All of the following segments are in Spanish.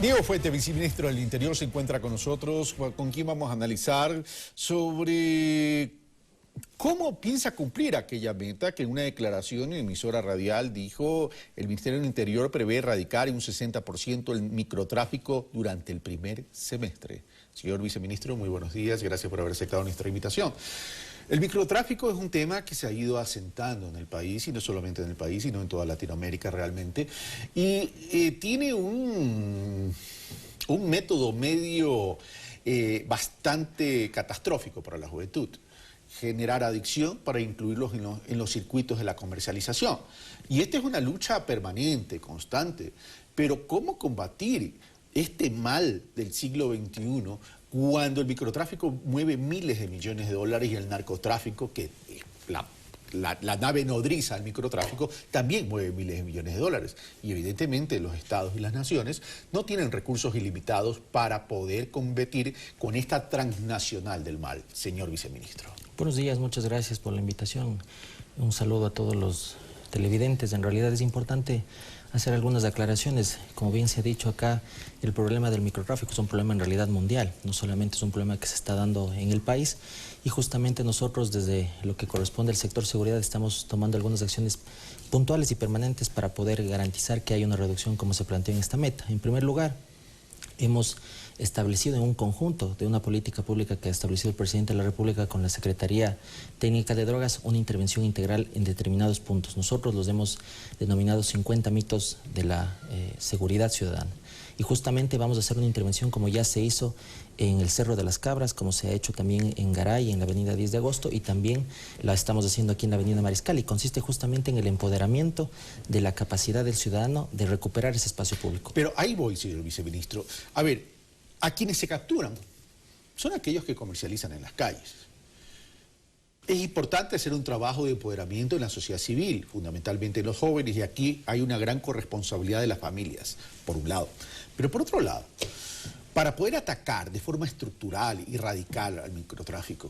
Diego Fuete, viceministro del Interior, se encuentra con nosotros, con quien vamos a analizar sobre cómo piensa cumplir aquella meta que en una declaración en emisora radial dijo el Ministerio del Interior prevé erradicar en un 60% el microtráfico durante el primer semestre. Señor viceministro, muy buenos días, gracias por haber aceptado nuestra invitación. El microtráfico es un tema que se ha ido asentando en el país, y no solamente en el país, sino en toda Latinoamérica realmente, y tiene un método medio bastante catastrófico para la juventud. Generar adicción para incluirlos en los circuitos de la comercialización. Y esta es una lucha permanente, constante, pero ¿cómo combatir este mal del siglo XXI cuando el microtráfico mueve miles de millones de dólares y el narcotráfico, que la nave nodriza del microtráfico, también mueve miles de millones de dólares? Y evidentemente los estados y las naciones no tienen recursos ilimitados para poder combatir con esta transnacional del mal. Señor viceministro. Buenos días, muchas gracias por la invitación. Un saludo a todos los televidentes. En realidad es importante hacer algunas aclaraciones. Como bien se ha dicho acá, el problema del microtráfico es un problema en realidad mundial. No solamente es un problema que se está dando en el país, y justamente nosotros desde lo que corresponde al sector seguridad estamos tomando algunas acciones puntuales y permanentes para poder garantizar que haya una reducción como se planteó en esta meta. En primer lugar, hemos establecido en un conjunto de una política pública que ha establecido el presidente de la República con la Secretaría Técnica de Drogas una intervención integral en determinados puntos. Nosotros los hemos denominado 50 mitos de la seguridad ciudadana. Y justamente vamos a hacer una intervención como ya se hizo en el Cerro de las Cabras, como se ha hecho también en Garay, en la avenida 10 de agosto, y también la estamos haciendo aquí en la avenida Mariscal, y consiste justamente en el empoderamiento de la capacidad del ciudadano de recuperar ese espacio público. Pero ahí voy, señor viceministro. A ver, a quienes se capturan son aquellos que comercializan en las calles. Es importante hacer un trabajo de empoderamiento en la sociedad civil, fundamentalmente en los jóvenes, y aquí hay una gran corresponsabilidad de las familias, por un lado. Pero por otro lado, para poder atacar de forma estructural y radical al microtráfico,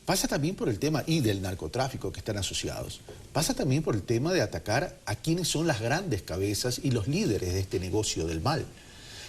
pasa también por el tema y del narcotráfico que están asociados, pasa también por el tema de atacar a quienes son las grandes cabezas y los líderes de este negocio del mal.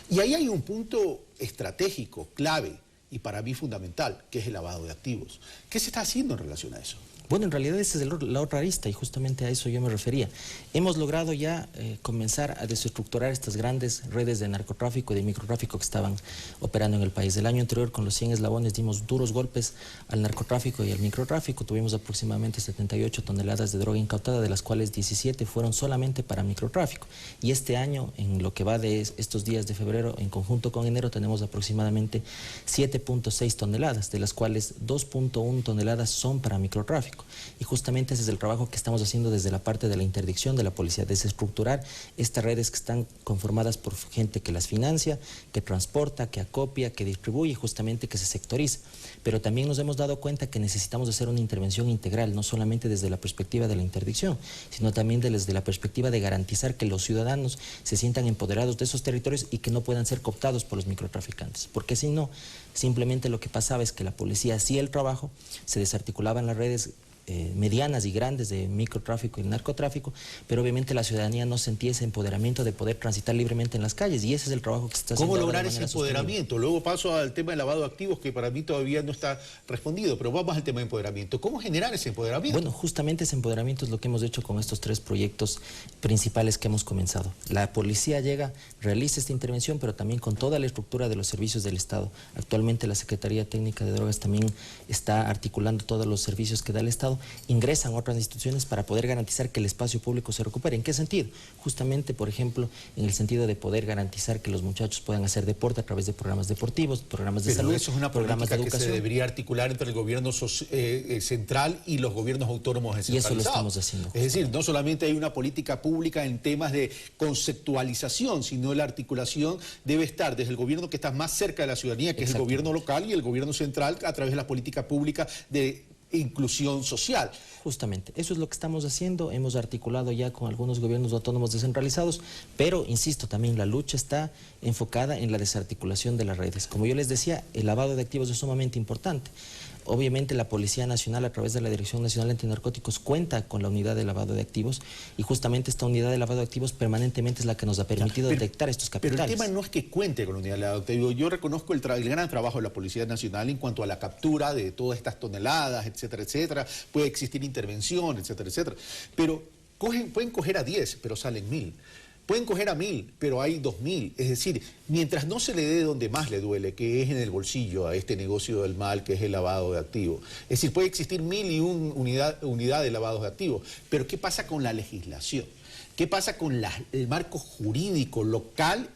Y ahí hay un punto estratégico, clave, y para mí fundamental, que es el lavado de activos. ¿Qué se está haciendo en relación a eso? Bueno, en realidad esa es la otra arista, y justamente a eso yo me refería. Hemos logrado ya comenzar a desestructurar estas grandes redes de narcotráfico y de microtráfico que estaban operando en el país. El año anterior, con los 100 eslabones, dimos duros golpes al narcotráfico y al microtráfico. Tuvimos aproximadamente 78 toneladas de droga incautada, de las cuales 17 fueron solamente para microtráfico. Y este año, en lo que va de estos días de febrero, en conjunto con enero, tenemos aproximadamente 7.6 toneladas, de las cuales 2.1 toneladas son para microtráfico. Y justamente ese es el trabajo que estamos haciendo desde la parte de la interdicción de la policía, desestructurar estas redes que están conformadas por gente que las financia, que transporta, que acopia, que distribuye, justamente que se sectoriza. Pero también nos hemos dado cuenta que necesitamos hacer una intervención integral, no solamente desde la perspectiva de la interdicción, sino también desde la perspectiva de garantizar que los ciudadanos se sientan empoderados de esos territorios y que no puedan ser cooptados por los microtraficantes. Porque si no, simplemente lo que pasaba es que la policía hacía el trabajo, se desarticulaban las redes medianas y grandes de microtráfico y narcotráfico, pero obviamente la ciudadanía no sentía ese empoderamiento de poder transitar libremente en las calles, y ese es el trabajo que se está haciendo. ¿Cómo lograr ese empoderamiento? Luego paso al tema del lavado de activos, que para mí todavía no está respondido, pero vamos al tema de empoderamiento. ¿Cómo generar ese empoderamiento? Bueno, justamente ese empoderamiento es lo que hemos hecho con estos 3 proyectos principales que hemos comenzado. La policía llega, realiza esta intervención, pero también con toda la estructura de los servicios del Estado. Actualmente la Secretaría Técnica de Drogas también está articulando todos los servicios que da el Estado. Ingresan otras instituciones para poder garantizar que el espacio público se recupere. ¿En qué sentido? Justamente, por ejemplo, en el sentido de poder garantizar que los muchachos puedan hacer deporte a través de programas deportivos, programas de salud, Pero eso es una programas de política que educación. se debería articular entre el gobierno central y los gobiernos autónomos descentralizados. Y eso lo estamos haciendo. Es decir, no solamente hay una política pública en temas de conceptualización, sino la articulación debe estar desde el gobierno que está más cerca de la ciudadanía, que es el gobierno local, y el gobierno central a través de la política pública de inclusión social. Justamente, eso es lo que estamos haciendo. Hemos articulado ya con algunos gobiernos autónomos descentralizados, pero insisto, también la lucha está enfocada en la desarticulación de las redes. Como yo les decía, el lavado de activos es sumamente importante. Obviamente la Policía Nacional, a través de la Dirección Nacional Antinarcóticos, cuenta con la unidad de lavado de activos, y justamente esta unidad de lavado de activos permanentemente es la que nos ha permitido detectar estos capitales. Pero el tema no es que cuente con la unidad de lavado de activos. Yo reconozco el gran trabajo de la Policía Nacional en cuanto a la captura de todas estas toneladas, etcétera, etcétera. Puede existir intervención, etcétera, etcétera. Pero pueden coger a 10, pero salen 1000. Pueden coger a 1000, pero hay 2000. Es decir, mientras no se le dé donde más le duele, que es en el bolsillo a este negocio del mal, que es el lavado de activos. Es decir, puede existir 1001 unidad de lavado de activos. Pero ¿qué pasa con la legislación? ¿Qué pasa con el marco jurídico local,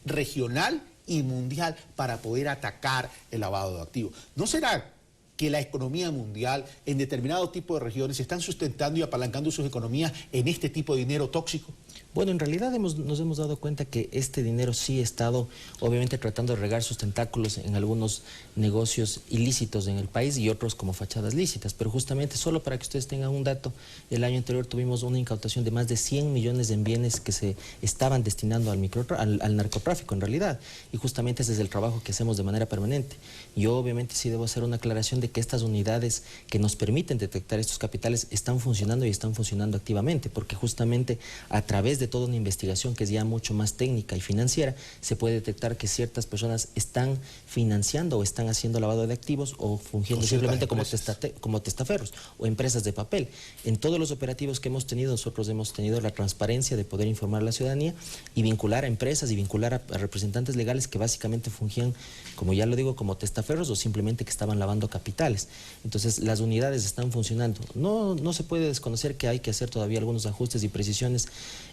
regional y mundial para poder atacar el lavado de activos? ¿No será que la economía mundial en determinado tipo de regiones están sustentando y apalancando sus economías en este tipo de dinero tóxico? Bueno, en realidad nos hemos dado cuenta que este dinero sí ha estado, obviamente, tratando de regar sus tentáculos en algunos negocios ilícitos en el país y otros como fachadas lícitas. Pero justamente, solo para que ustedes tengan un dato, el año anterior tuvimos una incautación de más de 100 millones en bienes que se estaban destinando al narcotráfico en realidad. Y justamente ese es el trabajo que hacemos de manera permanente. Yo obviamente sí debo hacer una aclaración de que estas unidades que nos permiten detectar estos capitales están funcionando y están funcionando activamente, porque justamente a través de toda una investigación que es ya mucho más técnica y financiera, se puede detectar que ciertas personas están financiando o están haciendo lavado de activos o fungiendo simplemente como testaferros o empresas de papel. En todos los operativos que hemos tenido, nosotros hemos tenido la transparencia de poder informar a la ciudadanía y vincular a empresas y vincular a representantes legales que básicamente fungían, como ya lo digo, como testaferros o simplemente que estaban lavando capitales. Entonces, las unidades están funcionando. No se puede desconocer que hay que hacer todavía algunos ajustes y precisiones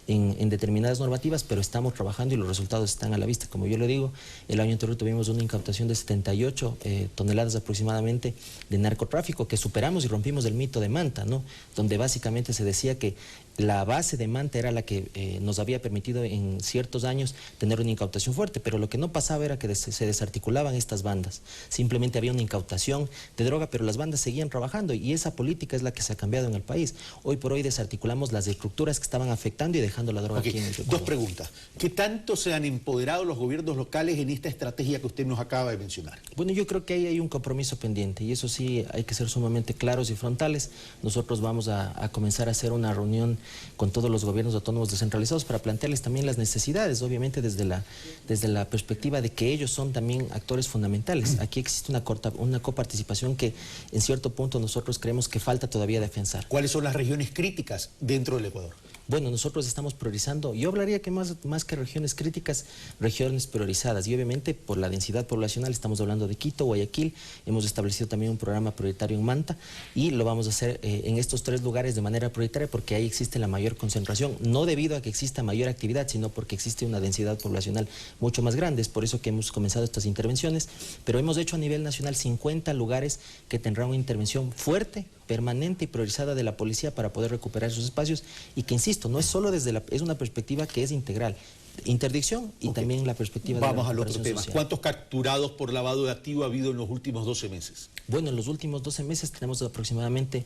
en determinadas normativas, pero estamos trabajando y los resultados están a la vista. Como yo le digo, el año anterior tuvimos una incautación de 78 toneladas aproximadamente de narcotráfico, que superamos y rompimos el mito de Manta, ¿no? Donde básicamente se decía que la base de Manta era la que nos había permitido en ciertos años tener una incautación fuerte, pero lo que no pasaba era que se desarticulaban estas bandas. Simplemente había una incautación de droga, pero las bandas seguían trabajando, y esa política es la que se ha cambiado en el país. Hoy por hoy desarticulamos las estructuras que estaban afectando y dejando la droga aquí en el Ecuador. Dos preguntas. ¿Qué tanto se han empoderado los gobiernos locales en esta estrategia que usted nos acaba de mencionar? Bueno, yo creo que ahí hay un compromiso pendiente, y eso sí hay que ser sumamente claros y frontales. Nosotros vamos a comenzar a hacer una reunión con todos los gobiernos autónomos descentralizados para plantearles también las necesidades, obviamente desde la perspectiva de que ellos son también actores fundamentales. Aquí existe una coparticipación que en cierto punto nosotros creemos que falta todavía de afianzar. ¿Cuáles son las regiones críticas dentro del Ecuador? Bueno, nosotros estamos priorizando, yo hablaría que más que regiones críticas, regiones priorizadas, y obviamente por la densidad poblacional estamos hablando de Quito, Guayaquil. Hemos establecido también un programa prioritario en Manta, y lo vamos a hacer en estos 3 lugares de manera prioritaria, porque ahí existe la mayor concentración, no debido a que exista mayor actividad, sino porque existe una densidad poblacional mucho más grande. Es por eso que hemos comenzado estas intervenciones, pero hemos hecho a nivel nacional 50 lugares que tendrán una intervención fuerte, permanente y priorizada de la policía para poder recuperar esos espacios, y que, insisto, no es solo es una perspectiva que es integral, interdicción y también la perspectiva de la Vamos al otro tema. social. ¿Cuántos capturados por lavado de activo ha habido en los últimos 12 meses? Bueno, en los últimos 12 meses tenemos aproximadamente,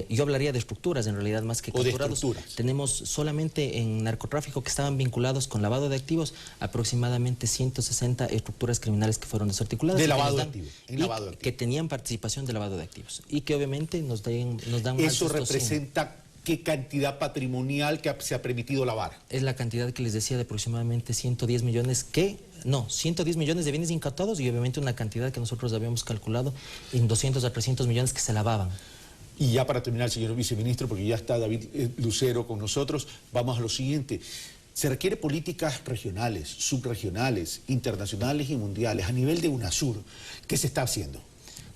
yo hablaría de estructuras en realidad más que capturados. Tenemos solamente en narcotráfico que estaban vinculados con lavado de activos aproximadamente 160 estructuras criminales que fueron desarticuladas. De lavado de activos. Que tenían participación de lavado de activos y que obviamente nos dan ¿Eso representa qué cantidad patrimonial que se ha permitido lavar? Es la cantidad que les decía de aproximadamente 110 millones 110 millones de bienes incautados, y obviamente una cantidad que nosotros habíamos calculado en 200 a 300 millones que se lavaban. Y ya para terminar, señor viceministro, porque ya está David Lucero con nosotros, vamos a lo siguiente. Se requiere políticas regionales, subregionales, internacionales y mundiales a nivel de UNASUR. ¿Qué se está haciendo?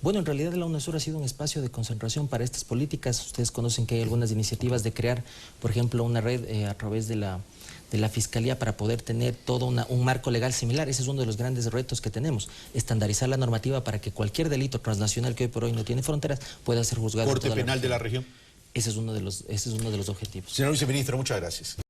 Bueno, en realidad la UNASUR ha sido un espacio de concentración para estas políticas. Ustedes conocen que hay algunas iniciativas de crear, por ejemplo, una red a través de la Fiscalía para poder tener todo un marco legal similar. Ese es uno de los grandes retos que tenemos, estandarizar la normativa para que cualquier delito transnacional que hoy por hoy no tiene fronteras pueda ser juzgado. ¿Corte penal de la región? Ese es uno de los objetivos. Señor viceministro, muchas gracias.